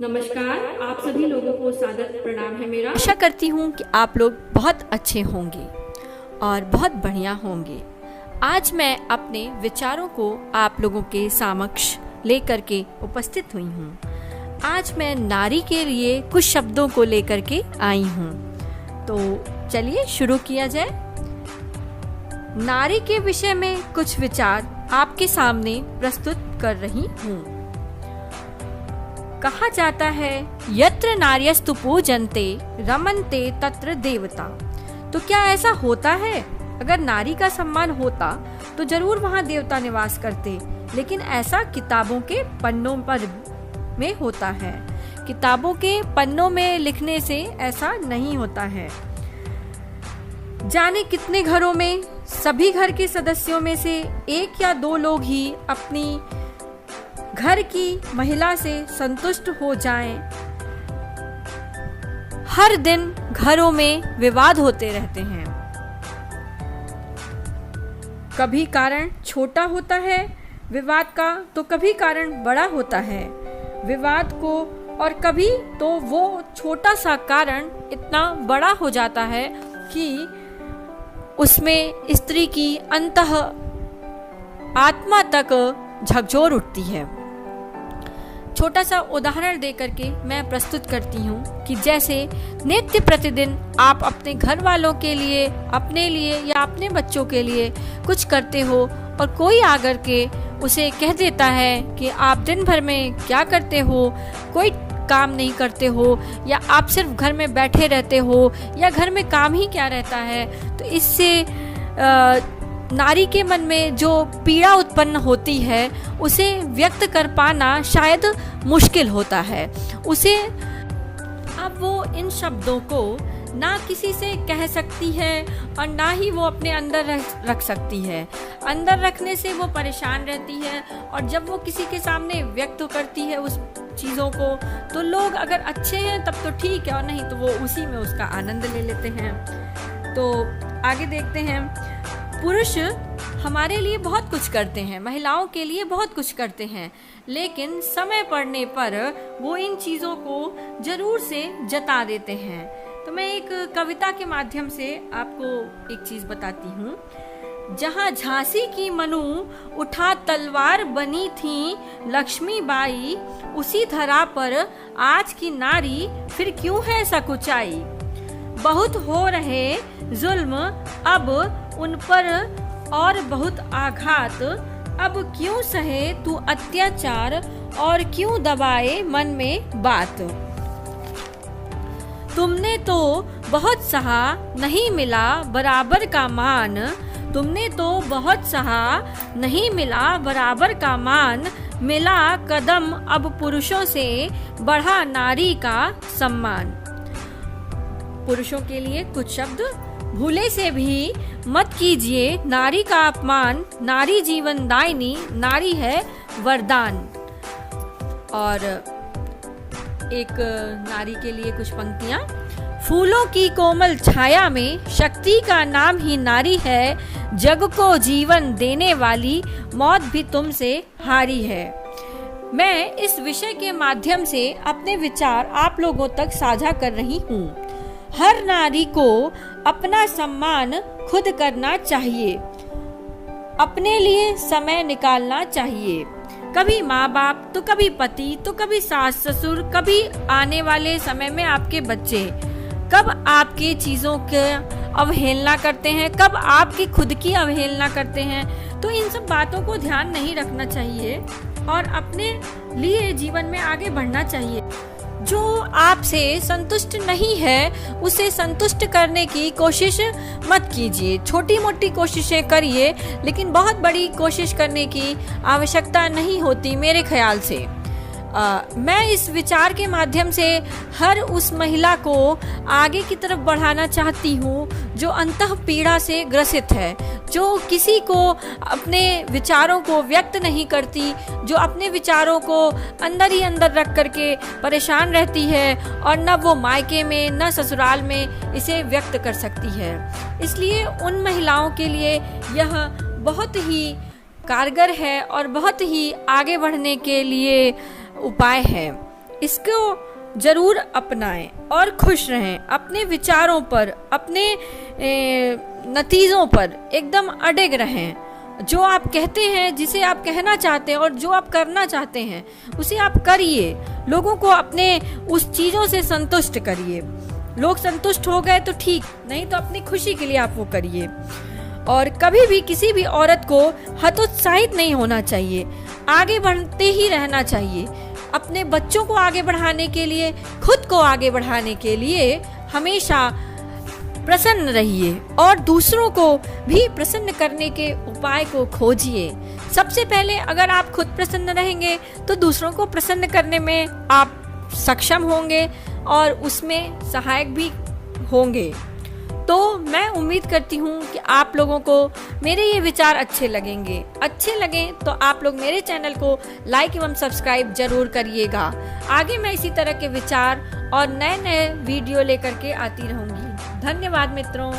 नमस्कार, आप सभी लोगों को सादर प्रणाम है मेरा। आशा करती हूँ कि आप लोग बहुत अच्छे होंगे और बहुत बढ़िया होंगे। आज मैं अपने विचारों को आप लोगों के समक्ष लेकर के उपस्थित हुई हूँ। आज मैं नारी के लिए कुछ शब्दों को लेकर के आई हूँ। तो चलिए शुरू किया जाए। नारी के विषय में कुछ विचार आपके सामने प्रस्तुत कर रही हूँ। कहा जाता है यत्र नार्यस्तु पूजन्ते रमन्ते तत्र देवता। तो क्या ऐसा होता है? अगर नारी का सम्मान होता तो जरूर वहाँ देवता निवास करते, लेकिन ऐसा किताबों के पन्नों पर में होता है। किताबों के पन्नों में लिखने से ऐसा नहीं होता है। जाने कितने घरों में सभी घर के सदस्यों में से एक या दो लोग ही अपनी घर की महिला से संतुष्ट हो जाएं। हर दिन घरों में विवाद होते रहते हैं। कभी कारण छोटा होता है विवाद का, तो कभी कारण बड़ा होता है विवाद को, और कभी तो वो छोटा सा कारण इतना बड़ा हो जाता है कि उसमें स्त्री की अंतः आत्मा तक झकझोर उठती है। छोटा सा उदाहरण देकर के मैं प्रस्तुत करती हूँ कि जैसे नित्य प्रतिदिन आप अपने घर वालों के लिए, अपने लिए या अपने बच्चों के लिए कुछ करते हो और कोई आकर के उसे कह देता है कि आप दिन भर में क्या करते हो, कोई काम नहीं करते हो, या आप सिर्फ घर में बैठे रहते हो, या घर में काम ही क्या रहता है। तो इससे नारी के मन में जो पीड़ा उत्पन्न होती है उसे व्यक्त कर पाना शायद मुश्किल होता है उसे। अब वो इन शब्दों को ना किसी से कह सकती है और ना ही वो अपने अंदर रख सकती है। अंदर रखने से वो परेशान रहती है, और जब वो किसी के सामने व्यक्त करती है उस चीज़ों को, तो लोग अगर अच्छे हैं तब तो ठीक है, और नहीं तो वो उसी में उसका आनंद ले लेते हैं। तो आगे देखते हैं। पुरुष हमारे लिए बहुत कुछ करते हैं, महिलाओं के लिए बहुत कुछ करते हैं, लेकिन समय पड़ने पर वो इन चीज़ों को जरूर से जता देते हैं। तो मैं एक कविता के माध्यम से आपको एक चीज़ बताती हूँ। जहाँ झांसी की मनु उठा तलवार बनी थी लक्ष्मीबाई, उसी धरा पर आज की नारी फिर क्यों है सकुचाई। बहुत हो रहे जुल्म अब उन पर और बहुत आघात, अब क्यों सहे तू अत्याचार और क्यों दबाए मन में बात। तुमने तो बहुत सहा नहीं मिला बराबर का मान, तुमने तो बहुत सहा नहीं मिला बराबर का मान, मिला कदम अब पुरुषों से बढ़ा नारी का सम्मान। पुरुषों के लिए कुछ शब्द। भूले से भी मत कीजिए नारी का अपमान, नारी जीवन दायिनी, नारी है वरदान। और एक नारी के लिए कुछ पंक्तियां। फूलों की कोमल छाया में शक्ति का नाम ही नारी है, जग को जीवन देने वाली मौत भी तुमसे हारी है। मैं इस विषय के माध्यम से अपने विचार आप लोगों तक साझा कर रही हूँ। हर नारी को अपना सम्मान खुद करना चाहिए, अपने लिए समय निकालना चाहिए। कभी माँ बाप, तो कभी पति, तो कभी सास ससुर, कभी आने वाले समय में आपके बच्चे कब आपकी चीज़ों के अवहेलना करते हैं, कब आपकी खुद की अवहेलना करते हैं। तो इन सब बातों को ध्यान नहीं रखना चाहिए और अपने लिए जीवन में आगे बढ़ना चाहिए। जो आपसे संतुष्ट नहीं है उसे संतुष्ट करने की कोशिश मत कीजिए। छोटी मोटी कोशिशें करिए, लेकिन बहुत बड़ी कोशिश करने की आवश्यकता नहीं होती मेरे ख्याल से। मैं इस विचार के माध्यम से हर उस महिला को आगे की तरफ बढ़ाना चाहती हूँ जो अंतः पीड़ा से ग्रसित है, जो किसी को अपने विचारों को व्यक्त नहीं करती, जो अपने विचारों को अंदर ही अंदर रख करके परेशान रहती है, और न वो मायके में न ससुराल में इसे व्यक्त कर सकती है। इसलिए उन महिलाओं के लिए यह बहुत ही कारगर है और बहुत ही आगे बढ़ने के लिए उपाय है। इसको जरूर अपनाएं और खुश रहें। अपने विचारों पर, अपने नतीजों पर एकदम अडिग रहें। जो आप कहते हैं, जिसे आप कहना चाहते हैं और जो आप करना चाहते हैं उसे आप करिए। लोगों को अपने उस चीज़ों से संतुष्ट करिए। लोग संतुष्ट हो गए तो ठीक, नहीं तो अपनी खुशी के लिए आप वो करिए। और कभी भी किसी भी औरत को हतोत्साहित नहीं होना चाहिए, आगे बढ़ते ही रहना चाहिए। अपने बच्चों को आगे बढ़ाने के लिए, खुद को आगे बढ़ाने के लिए हमेशा प्रसन्न रहिए और दूसरों को भी प्रसन्न करने के उपाय को खोजिए। सबसे पहले अगर आप खुद प्रसन्न रहेंगे तो दूसरों को प्रसन्न करने में आप सक्षम होंगे और उसमें सहायक भी होंगे। तो मैं उम्मीद करती हूँ कि आप लोगों को मेरे ये विचार अच्छे लगेंगे। अच्छे लगें तो आप लोग मेरे चैनल को लाइक एवं सब्सक्राइब जरूर करिएगा। आगे मैं इसी तरह के विचार और नए नए वीडियो लेकर के आती रहूँगी। धन्यवाद मित्रों।